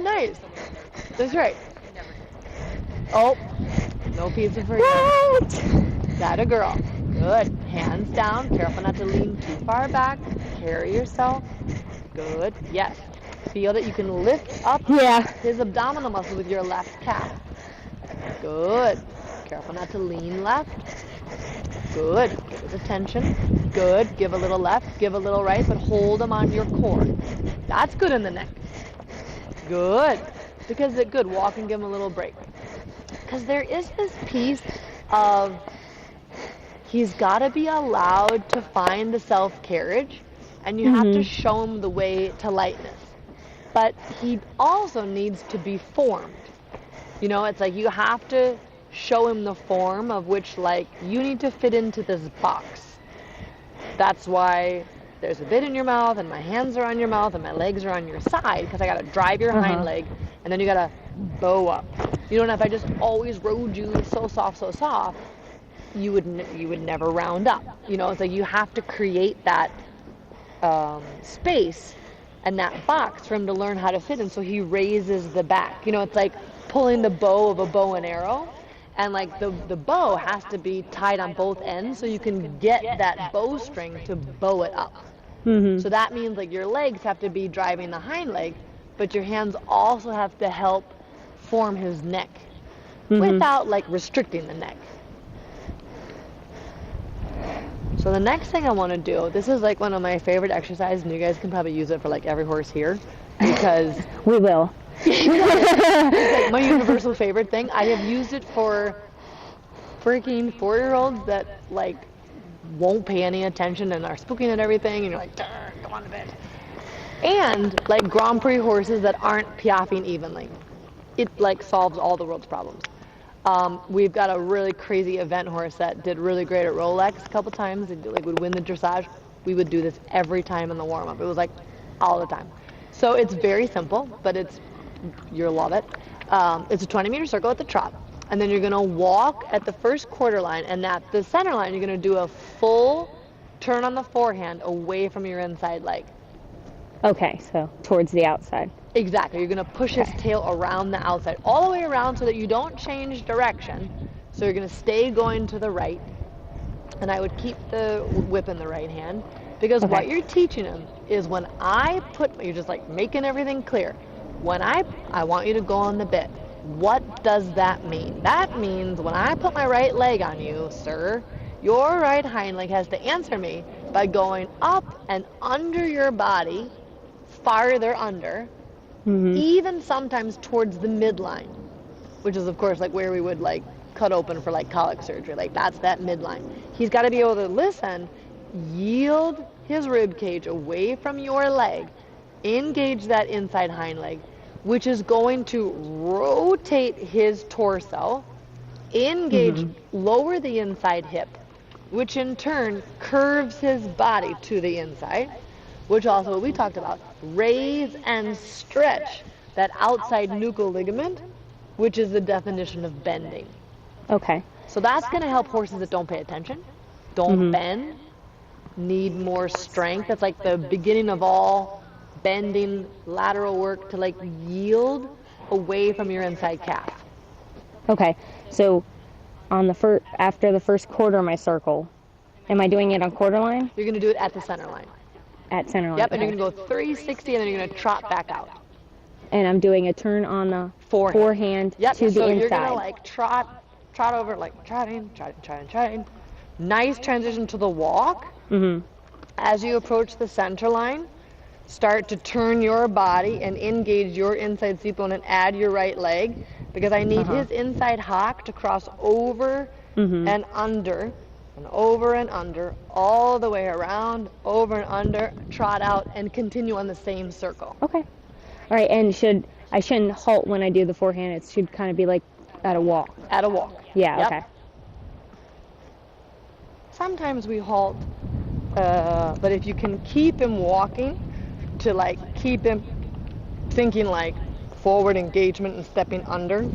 nice. That's right. Oh, no pizza for you. What? That a girl. Good. Hands down. Careful not to lean too far back. Carry yourself. Good. Yes. Feel that you can lift up his abdominal muscle with your left calf. Good. Careful not to lean left. Good. Give it attention. Good. Give a little left. Give a little right, but hold them on your core. That's good in the neck. Good. Because it's good. Walk and give him a little break. Because there is this piece of he's got to be allowed to find the self-carriage, and you have to show him the way to lightness. But he also needs to be formed. You know, it's like you have to show him the form of which, like, you need to fit into this box. That's why there's a bit in your mouth, and my hands are on your mouth, and my legs are on your side, because I got to drive your hind leg, and then you got to bow up. You know, and if I just always rode you so soft, you would never round up. You know, it's like you have to create that space and that box for him to learn how to fit in, so he raises the back. You know, it's like pulling the bow of a bow and arrow, and like the bow has to be tied on both ends so you can get that bowstring to bow it up. So that means like your legs have to be driving the hind leg, but your hands also have to help form his neck without like restricting the neck. So the next thing I want to do, this is like one of my favorite exercises, and you guys can probably use it for like every horse here, because we will. It's like my universal favorite thing. I have used it for freaking 4-year-olds that like won't pay any attention and are spooking at everything, and you're like, come on a bit. And like Grand Prix horses that aren't piaffing evenly. It like solves all the world's problems. We've got a really crazy event horse that did really great at Rolex a couple times. It like would win the dressage. We would do this every time in the warm-up. It was like all the time. So it's very simple, but you'll love it. It's a 20-meter circle at the trot, and then you're going to walk at the first quarter line, and at the center line you're going to do a full turn on the forehand away from your inside leg. Okay, so towards the outside. Exactly. You're going to push his tail around the outside, all the way around, so that you don't change direction. So you're going to stay going to the right, and I would keep the whip in the right hand, because what you're teaching him is when I you're just like making everything clear. When I want you to go on the bit. What does that mean? That means when I put my right leg on you, sir, your right hind leg has to answer me by going up and under your body, farther under, even sometimes towards the midline, which is of course like where we would like cut open for like colic surgery. Like that's that midline. He's got to be able to listen, yield his rib cage away from your leg, engage that inside hind leg, which is going to rotate his torso, engage, lower the inside hip, which in turn curves his body to the inside, which also what we talked about, raise and stretch that outside nuchal ligament, which is the definition of bending. Okay. So that's going to help horses that don't pay attention, don't bend, need more strength. That's like the beginning of all bending lateral work, to like yield away from your inside calf. Okay. So on the after the first quarter of my circle, am I doing it on quarter line? You're going to do it at the center line. At center line. Yep, and you're going to go 360, and then you're going to trot back out. And I'm doing a turn on the forehand to the inside. So you're going to like trot over, like trotting. Nice transition to the walk. As you approach the center line, start to turn your body and engage your inside seat bone and add your right leg, because I need his inside hock to cross over and under, and over and under, all the way around, over and under, trot out, and continue on the same circle. Okay. All right, and I shouldn't halt when I do the forehand. It should kind of be like at a walk. At a walk. Yeah, okay. Sometimes we halt, but if you can keep him walking, to like keep him thinking like forward engagement and stepping under,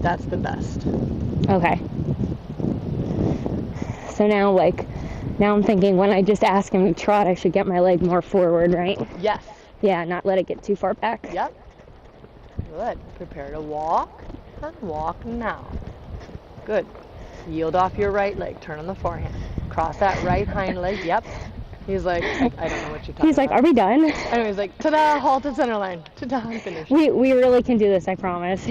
that's the best. Okay. So now I'm thinking when I just ask him to trot, I should get my leg more forward, right? Yes. Yeah, not let it get too far back. Yep. Good. Prepare to walk and walk now. Good. Yield off your right leg. Turn on the forehand. Cross that right hind leg. Yep. He's like, I don't know what you're talking He's like, about. are we done? Anyway, he's like, ta-da, halt at center line. Ta-da, I'm finished. We really can do this, I promise.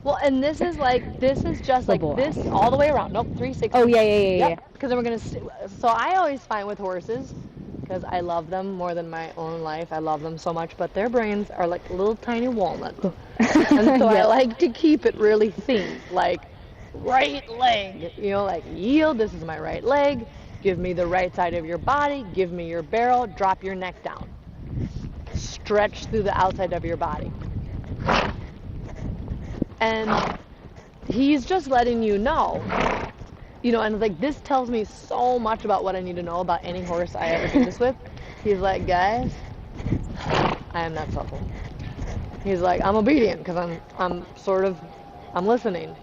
Well, and this is just like this all the way around. Nope, 360. Oh, yeah. Because then we're going to, so I always find with horses, because I love them more than my own life. I love them so much, but their brains are like little tiny walnuts. And so I like to keep it really thin, like right leg, like yield, this is my right leg. Give me the right side of your body. Give me your barrel. Drop your neck down. Stretch through the outside of your body. And he's just letting you know, and like this tells me so much about what I need to know about any horse I ever do this with. He's like, guys, I am not supple. He's like, I'm obedient because I'm listening.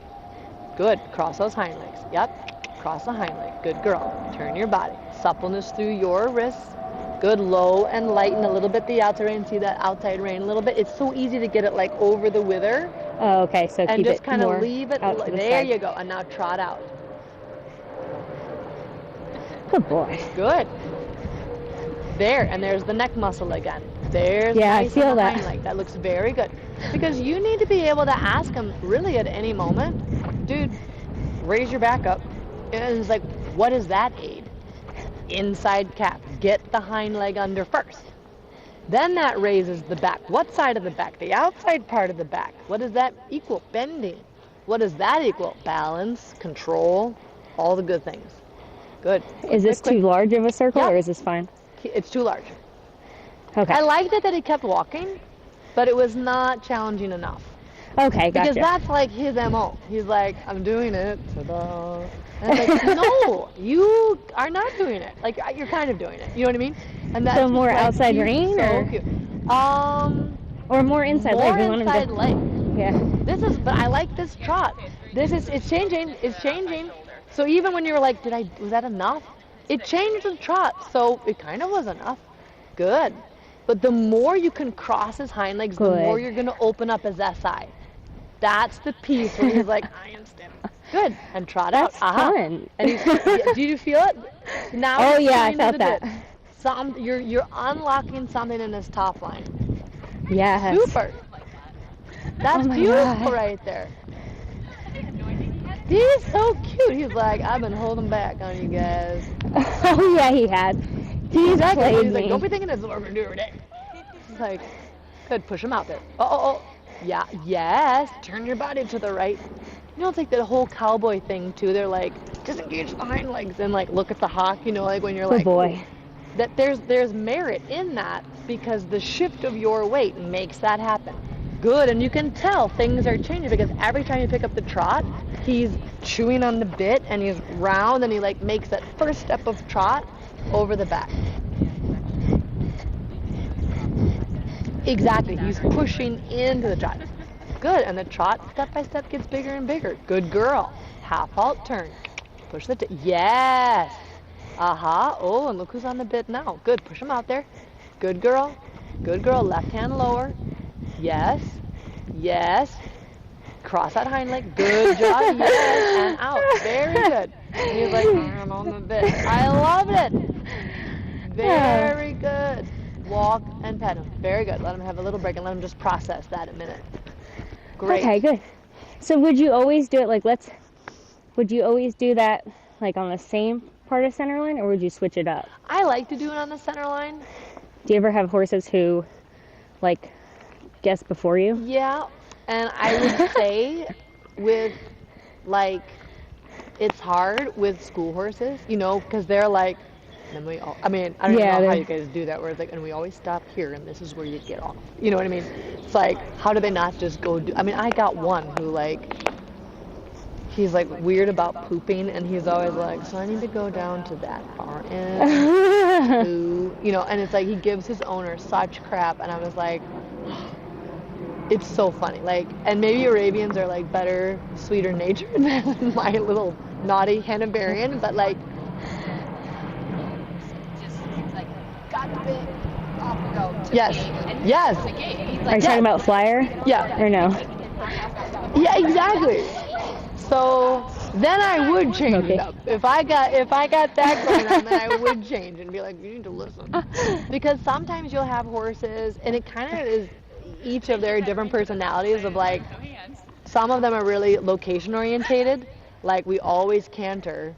Good. Cross those hind legs. Yep. Cross the hind leg. Good girl. Turn your body. Suppleness through your wrists. Good. Low and lighten a little bit the outside rein. See that outside rein a little bit? It's so easy to get it like over the wither. Oh, okay. So and keep just it kind more of leave it. out to the There side. you go. And now trot out. Good boy. Good. There. And there's the neck muscle again. There's I nice feel on the that. hind leg. That looks very good. Because you need to be able to ask him really at any moment, dude, raise your back up. And it's like, what does that aid? Inside cap. Get the hind leg under first. Then that raises the back. What side of the back? The outside part of the back. What does that equal? Bending. What does that equal? Balance, control, all the good things. Good. Is this too large of a circle Yeah. or is this fine? It's too large. Okay. I liked it that he kept walking, but it was not challenging enough. Okay, gotcha. Because that's like his MO. He's like, I'm doing it. Ta-da. And it's like, no, you are not doing it. Like, you're kind of doing it. You know what I mean? And that's So more like, outside he's rein, so or? cute. Or more inside More leg. We want him inside to- leg. Yeah. But I like this trot. It's changing. So even when you were like, was that enough? It changed the trot, so it kind of was enough. Good. But the more you can cross his hind legs, the more you're going to open up his SI. That's the piece where he's like, I am stiff. Good. And trot out. That's fun. And do you feel it? Now Oh, yeah, I felt that. You're unlocking something in his top line. Yes. Super. That's my beautiful God. right there. He's so cute. He's like, I've been holding back on you guys. Oh, yeah, he has. He's played He's like, me. don't be thinking this is what we're going to do every day. He's like, good, push him out there. Oh. Yeah, yes. Turn your body to the right. It's like the whole cowboy thing, too. They're like, disengage the hind legs and, like, look at the hawk, like when you're Good like, boy. That there's merit in that because the shift of your weight makes that happen. Good, and you can tell things are changing because every time you pick up the trot, he's chewing on the bit and he's round and he like makes that first step of trot over the back. Exactly, he's pushing into the trot. Good, and the trot step by step gets bigger and bigger. Good girl. Half halt turn. Push the yes. Oh, and look who's on the bit now. Good, push him out there. Good girl. Good girl. Left hand lower. Yes. Cross that hind leg. Good job. Yes. And out. Very good. And he's like, I'm on the bit. I love it. Very good. Walk and pet him. Very good. Let him have a little break and let him just process that a minute. Great. Okay, good. So would you always do it would you always do that like on the same part of center line or would you switch it up? I like to do it on the center line. Do you ever have horses who like guess before you? Yeah, and I would say with like it's hard with school horses, because they're like, and we all, I don't know how you guys do that, where it's like, and we always stop here, and this is where you get off. You know what I mean? It's like, how do they not just go do, I got one who like, he's like weird about pooping, and he's always like, so I need to go down to that far end, and it's like, he gives his owner such crap, and I was like, it's so funny, like, and maybe Arabians are like better, sweeter natured than my little naughty Hanoverian, but like, just like got the bit, off we go. Yes. Are you talking about flyer? Yeah. Or no? Yeah, exactly. So then I would change Okay. it up. If I got that going on, then I would change and be like, you need to listen. Because sometimes you'll have horses, and it kind of is each of their different personalities of like, some of them are really location orientated. Like we always canter,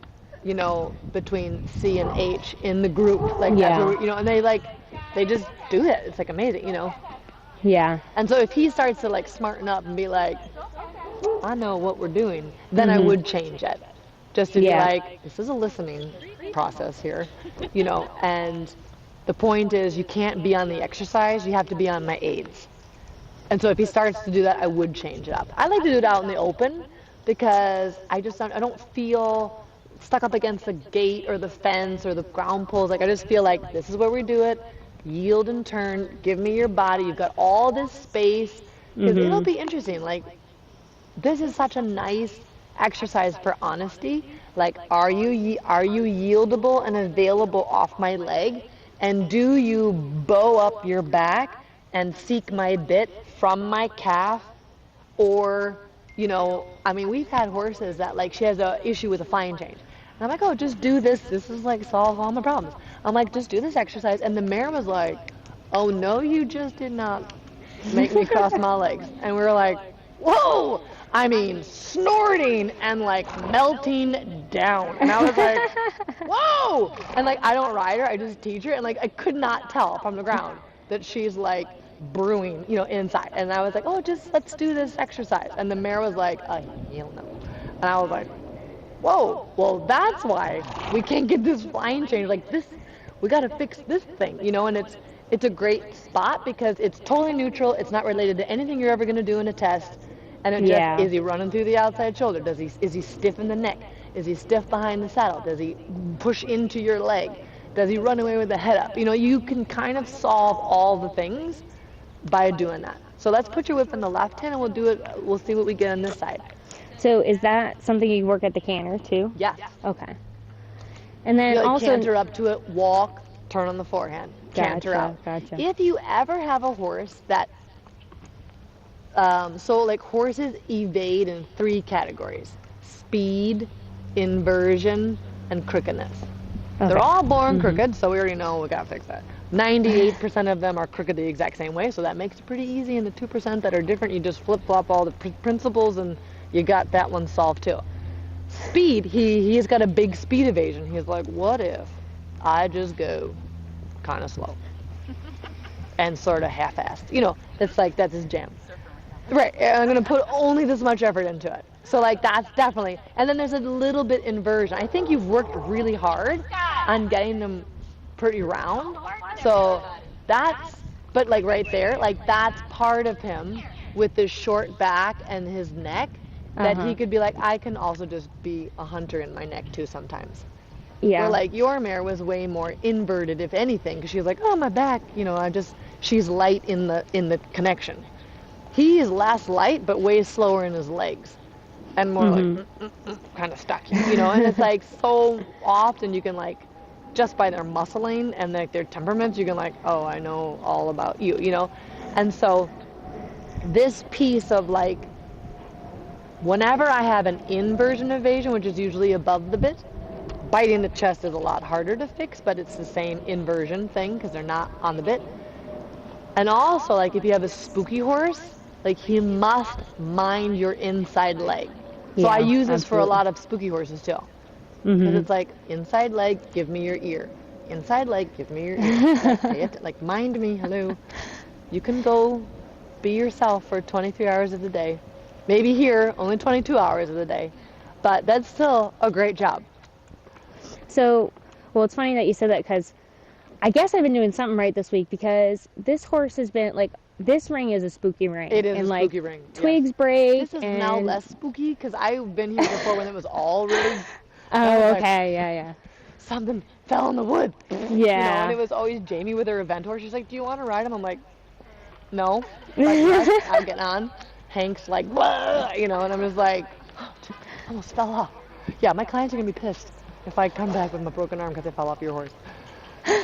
between C and H in the group. Like that's Yeah. where and they just do it. It's like amazing, Yeah. And so if he starts to like smarten up and be like, I know what we're doing, then I would change it. Just to be like, this is a listening process here, and the point is you can't be on the exercise, you have to be on my aids. And so if he starts to do that, I would change it up. I like to do it out in the open because I don't feel stuck up against the gate or the fence or the ground poles. Like I just feel like this is where we do it. Yield and turn. Give me your body. You've got all this space. Because it'll be interesting. Like this is such a nice exercise for honesty. Like are you yieldable and available off my leg? And do you bow up your back and seek my bit from my calf? Or, we've had horses that like she has an issue with a flying change. And I'm like, oh, just do this. This is like solve all my problems. I'm like, just do this exercise. And the mare was like, oh no, you just did not make me cross my legs. And we were like, whoa! Snorting and like melting down. And I was like, whoa! And like, I don't ride her, I just teach her. And like, I could not tell from the ground that she's like brewing, inside. And I was like, oh, let's do this exercise. And the mare was like, hell no. And I was like, whoa, well, that's why we can't get this flying change. Like this, we got to fix this thing, and it's a great spot because it's totally neutral. It's not related to anything you're ever going to do in a test. And it just, is he running through the outside shoulder? Is he stiff in the neck? Is he stiff behind the saddle? Does he push into your leg? Does he run away with the head up? You can kind of solve all the things by doing that. So let's put your whip in the left hand and we'll see what we get on this side. So is that something you work at the canter too? Yeah. Okay. And then also canter up to it, walk, turn on the forehand, canter out. Gotcha. If you ever have a horse that horses evade in 3 categories: speed, inversion, and crookedness. Okay. They're all born crooked, so we already know we gotta fix that. 98% of them are crooked the exact same way, so that makes it pretty easy. And the 2% that are different, you just flip-flop all the principles and you got that one solved too. Speed, he's got a big speed evasion. He's like, what if I just go kind of slow and sort of half-assed? It's like, that's his jam. Right, I'm going to put only this much effort into it. So like that's definitely, and then there's a little bit inversion. I think you've worked really hard on getting them pretty round. So but like right there, like that's part of him with this short back and his neck that he could be like, I can also just be a hunter in my neck too sometimes. Yeah. Or like your mare was way more inverted, if anything, because she was like, oh, my back, she's light in the connection. He is less light, but way slower in his legs. And more like, kind of stuck, and it's like so often you can like, just by their muscling and like their temperaments, you can like, oh, I know all about you, And so this piece of like, whenever I have an inversion evasion, which is usually above the bit, biting the chest is a lot harder to fix, but it's the same inversion thing because they're not on the bit. And also, like if you have a spooky horse, like he must mind your inside leg. So I use this for a lot of spooky horses too. Because it's like, inside leg, give me your ear. Inside leg, give me your ear. Like, mind me, hello. You can go be yourself for 23 hours of the day. Maybe here, only 22 hours of the day. But that's still a great job. So, well, it's funny that you said that because I guess I've been doing something right this week because this horse has been, like, this ring is a spooky ring. It is and, a spooky ring. Twigs break. This is now less spooky because I've been here before when it was all really... Oh, okay, yeah. Something fell in the woods. Yeah. And it was always Jamie with her event horse. She's like, do you want to ride him? I'm like, no. I'll get on. Hank's like, blah, and I'm just like, oh, I almost fell off. Yeah, my clients are going to be pissed if I come back with my broken arm because I fell off your horse.